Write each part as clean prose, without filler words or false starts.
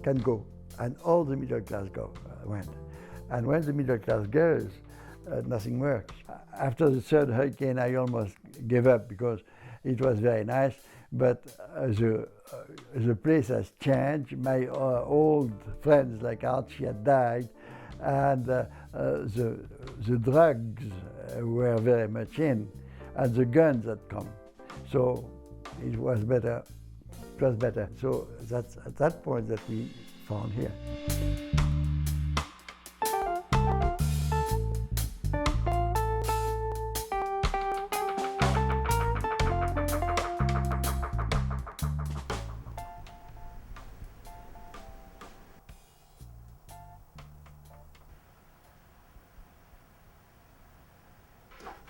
can go, and all the middle class went. And when the middle class goes, nothing works. After the third hurricane, I almost gave up because it was very nice, but the place has changed. My old friends like Archie had died, and the drugs were very much in, and the guns had come. So it was better. It was better. So that's at that point that we found here.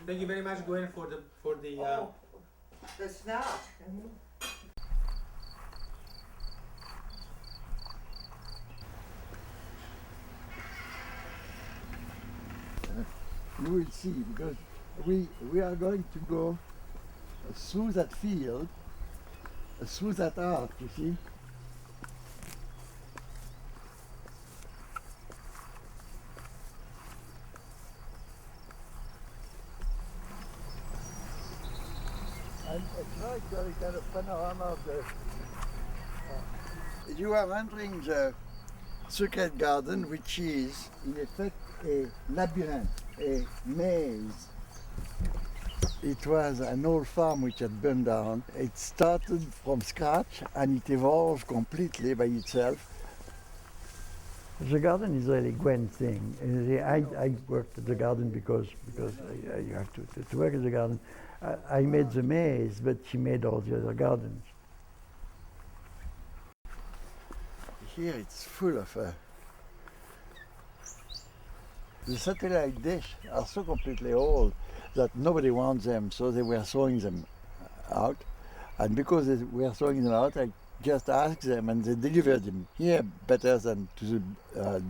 Thank you very much, Gwen, for the the snack. You will see, because we are going to go through that field, through that arc, you see. And now it's got a kind of panorama of the... You are entering the secret garden, which is in effect a labyrinth, a maze. It was an old farm which had burned down. It started from scratch and it evolved completely by itself. The garden is really Gwen's thing. I worked at the garden because you have to work at the garden. I made the maze, but she made all the other gardens. Here it's full of the satellite dish are so completely old that nobody wants them, so they were throwing them out. And because they were throwing them out, I just asked them and they delivered them here better than to the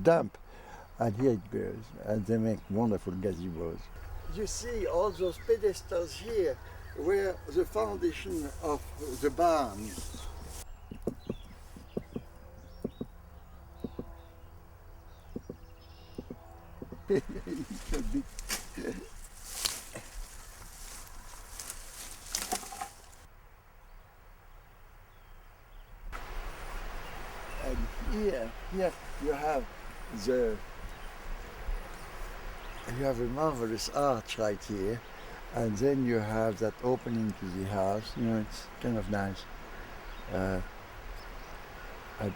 dump. And here it goes, and they make wonderful gazebos. You see all those pedestals here were the foundation of the barn. And here you have a marvelous arch right here, and then you have that opening to the house. You know, it's kind of nice. And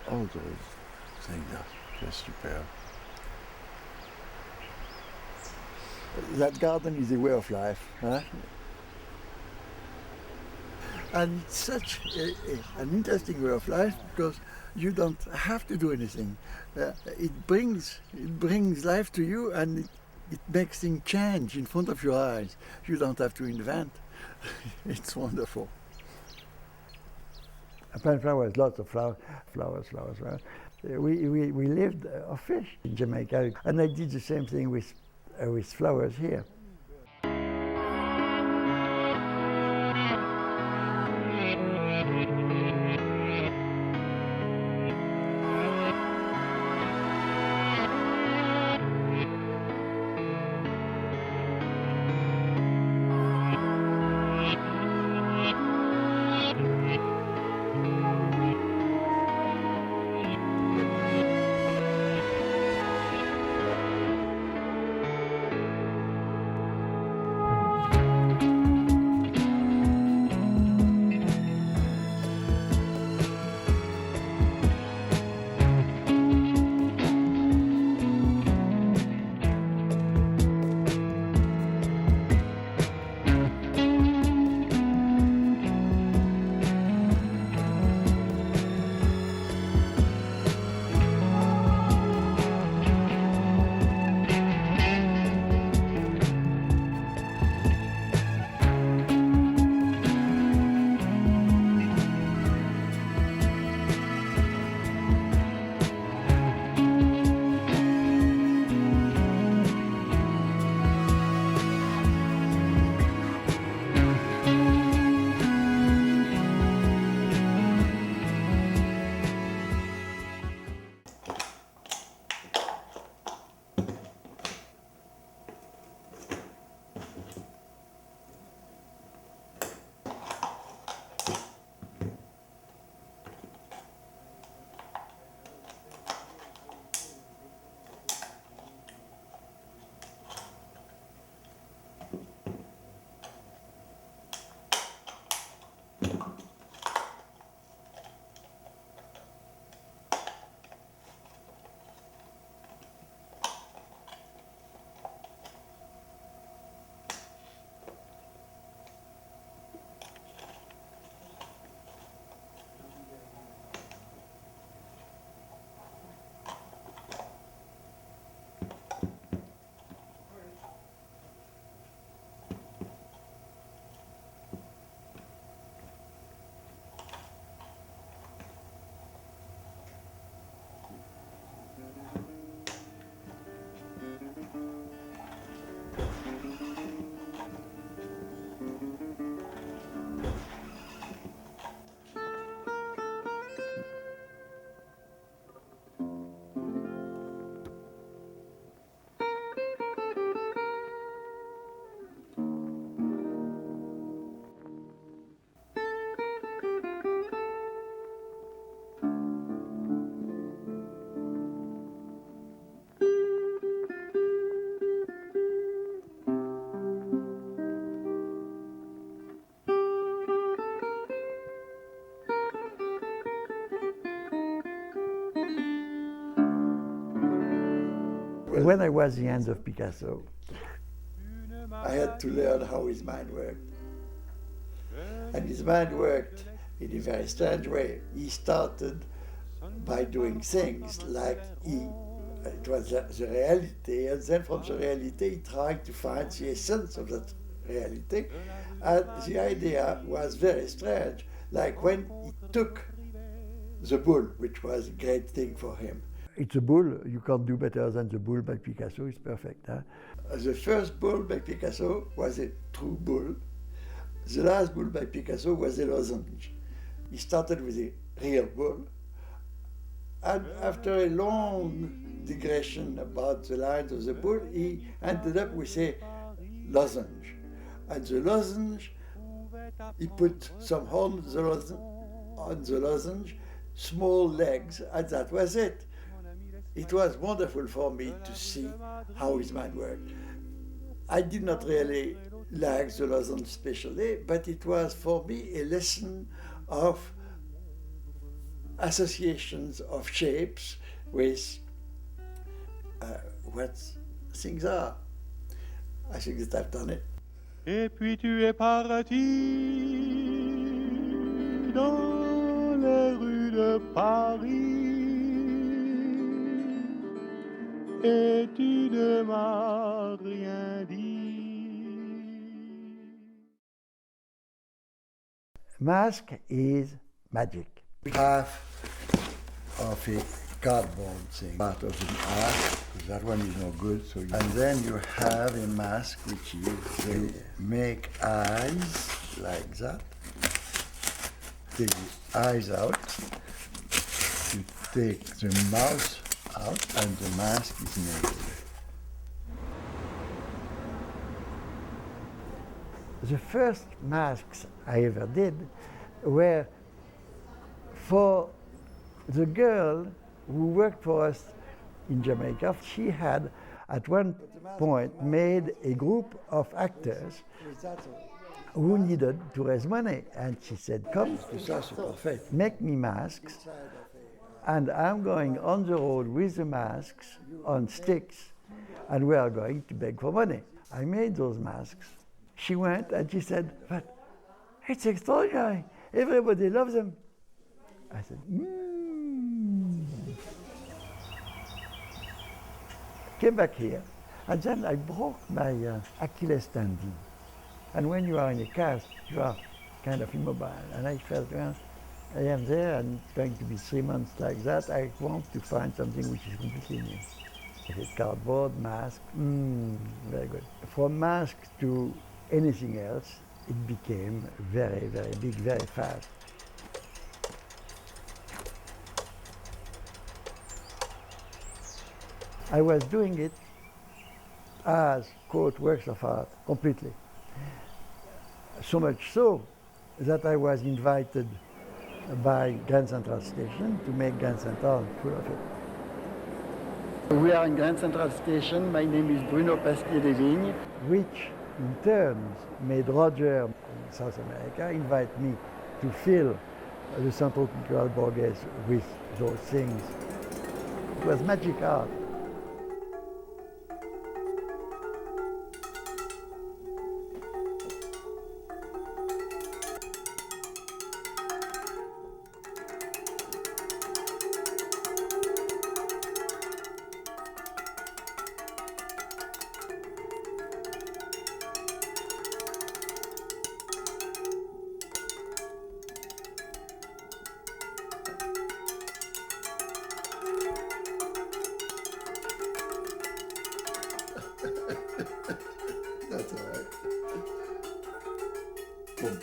all those things are just superb. That garden is a way of life, huh? And it's such an interesting way of life because you don't have to do anything. It brings life to you, and it makes things change in front of your eyes. You don't have to invent. It's wonderful. I plant flowers, lots of flowers. We lived off fish in Jamaica, and I did the same thing with flowers here. When I was in the hands of Picasso, I had to learn how his mind worked. And his mind worked in a very strange way. He started by doing things like it was the reality, and then from the reality he tried to find the essence of that reality. And the idea was very strange, like when he took the bull, which was a great thing for him. it's a bull, you can't do better than the bull by Picasso, it's perfect. Huh? The first bull by Picasso was a true bull. The last bull by Picasso was a lozenge. He started with a real bull, and after a long digression about the lines of the bull, he ended up with a lozenge. And the lozenge, he put some horns on the lozenge, small legs, and that was it. It was wonderful for me to see how his mind worked. I did not really like the lozenge especially, but it was for me a lesson of associations of shapes with what things are. I think that I've done it. Et puis tu es parti dans les rues de Paris et tu ne m'as rien dit. Mask is magic. Half of a cardboard thing, part of the mask, because that one is no good. So and then you have a mask which is to make eyes like that. Take the eyes out, you take the mouth out, and the mask is made. The first masks I ever did were for the girl who worked for us in Jamaica. She had at one point made a group of actors who needed to raise money, and she said, come, make me masks, and I'm going on the road with the masks on sticks, and we are going to beg for money. I made those masks. She went and she said, but it's extraordinary, everybody loves them. I said, Came back here, and then I broke my Achilles tendon. And when you are in a cast, you are kind of immobile. And I felt, well, I am there, and it's going to be 3 months like that. I want to find something which is completely new. I said, cardboard, mask, very good. From mask to anything else, it became very, very big, very fast. I was doing it as, quote, works of art, completely. So much so that I was invited by Grand Central Station to make Grand Central full of it. We are in Grand Central Station. My name is Bruno Pasquier-Devigne, which in turn made Roger in South America invite me to fill the Centro Cultural Borghese with those things. It was magic art. That's all right. Boom.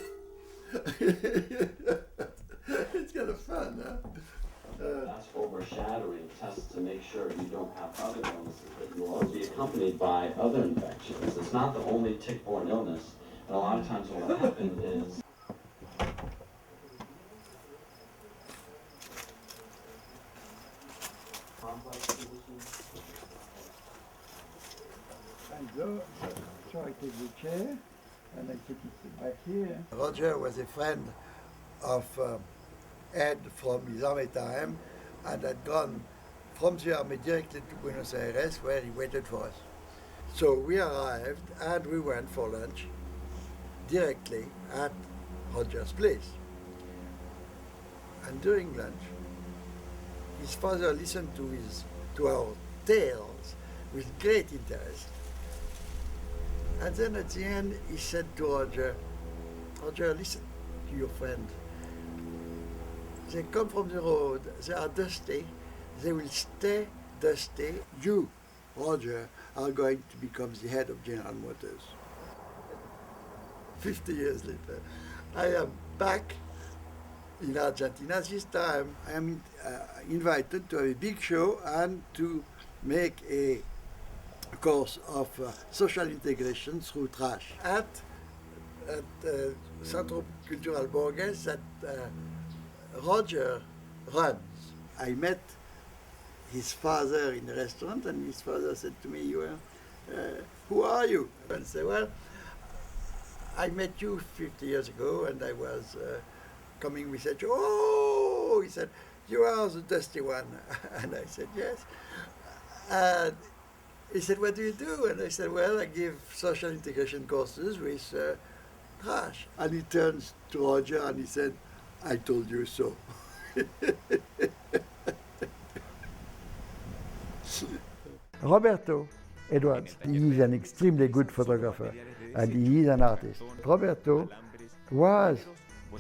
It's kind of fun, huh? That's overshadowing tests to make sure you don't have other illnesses, that you will also be accompanied by other infections. It's not the only tick-borne illness, and a lot of times what will happen is So I take the chair and I take it back here. Roger was a friend of Ed from his army time and had gone from the army directly to Buenos Aires, where he waited for us. So we arrived and we went for lunch directly at Roger's place. And during lunch, his father listened to our tales with great interest. And then at the end, he said to Roger, Roger, listen to your friend. They come from the road, they are dusty, they will stay dusty. You, Roger, are going to become the head of General Motors. 50 years later, I am back in Argentina. This time I am invited to have a big show and to make a course of social integration through trash at Centro Cultural Borges that Roger runs. I met his father in the restaurant, and his father said to me, who are you? And I said, well, I met you 50 years ago, and I was coming with such, oh, he said, you are the dusty one. And I said, yes. And he said, what do you do? And I said, well, I give social integration courses with trash. And he turns to Roger and he said, I told you so. Roberto Edwards, he is an extremely good photographer and he is an artist. Roberto was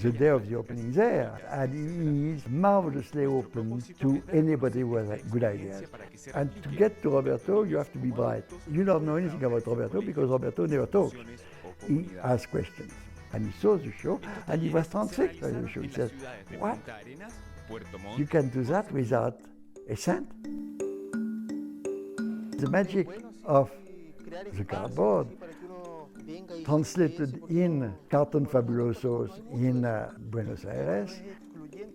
the day of the opening there, and he is marvelously open to anybody who has good ideas. And to get to Roberto, you have to be bright. You don't know anything about Roberto because Roberto never talks. He asks questions. And he saw the show, and he was transfixed by the show. He says, what? You can do that without a cent? The magic of the cardboard translated in Carton Fabulosos in Buenos Aires,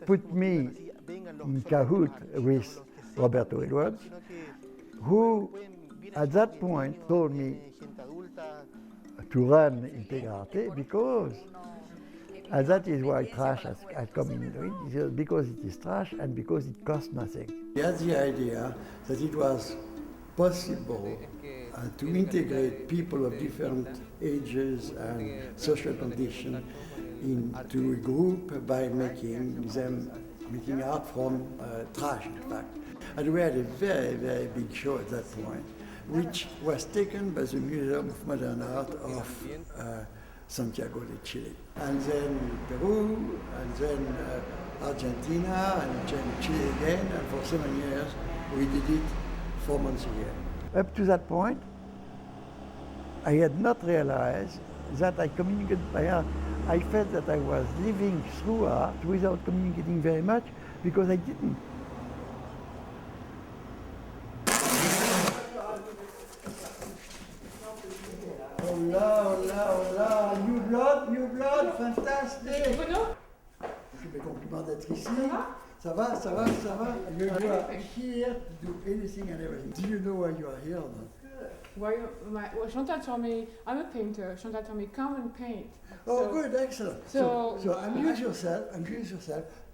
put me in cahoot with Roberto Edwards, who at that point told me to run Integrate because, and that is why trash has come into it, because it is trash and because it costs nothing. He had the idea that it was possible to integrate people of different ages and social conditions into a group by making art from trash, in fact. And we had a very, very big show at that point, which was taken by the Museum of Modern Art of Santiago de Chile. And then Peru, and then Argentina, and then Chile again, and for 7 years we did it 4 months a year. Up to that point, I had not realized that I communicated by art. I felt that I was living through art without communicating very much because I didn't. Hola, new blood, fantastic. Mes compliments d'être ici. Ça va? You are here to do anything and everything. Do you know why you are here or not? Well, Chantal told me, I'm a painter. Chantal told me, come and paint. Oh, good, excellent. So amuse yourself,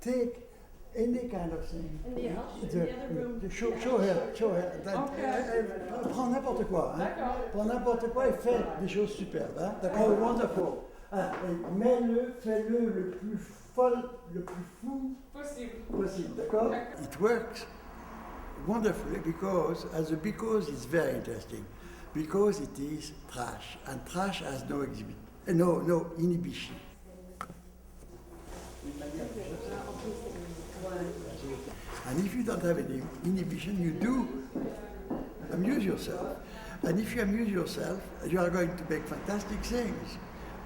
take any kind of thing. In the other room. Show her. Okay. Prends n'importe quoi. Hein? D'accord. Prends n'importe quoi et fais des choses superbes. Hein? D'accord, wonderful. Ah, mets-le, fais-le le plus folle, le plus fou possible. D'accord? It works wonderfully because it's very interesting. Because it is trash, and trash has no inhibition. And if you don't have any inhibition, you do amuse yourself. And if you amuse yourself, you are going to make fantastic things.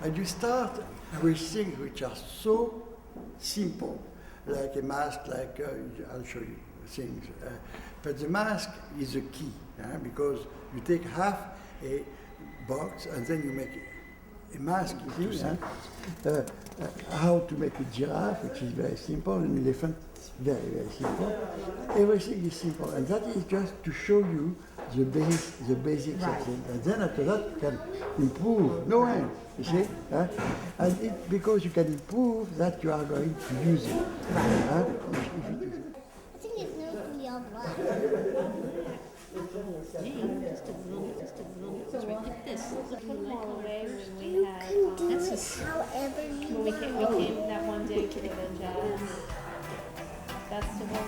And you start with things which are so simple, like a mask, I'll show you things. But the mask is the key, because you take half a box and then you make a mask, you see, how to make a giraffe, which is very simple, an elephant, very, very simple. Everything is simple, and that is just to show you the basics of things. And then after that, you can improve, no end, you see? And because you can improve, that you are going to use it. I think it's going to be all black. Just right like this. Put them all away when we had. That's just However you when we came that one day to the jazz festival.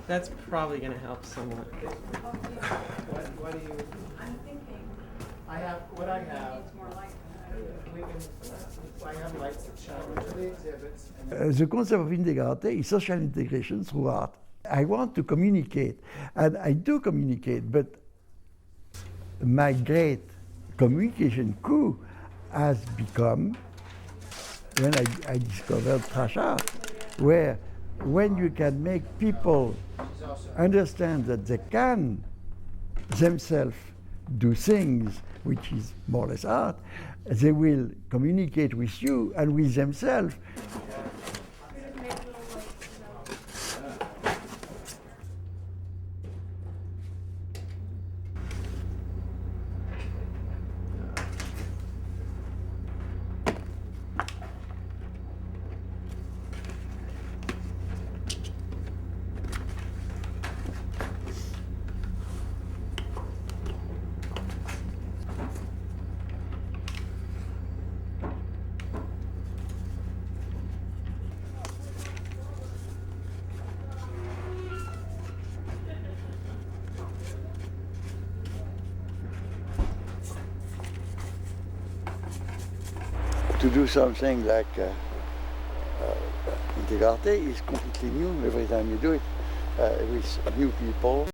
That's probably going to help somewhat. What do you? I'm thinking. I have what I have. Needs more light. We can. I have lights that shine into the exhibits. And The concept of integrate is social integration through art. I want to communicate, and I do communicate, but my great communication coup has become when I discovered trash art, where when you can make people understand that they can themselves do things which is more or less art, they will communicate with you and with themselves. To do something like integrate is completely new every time you do it with new people.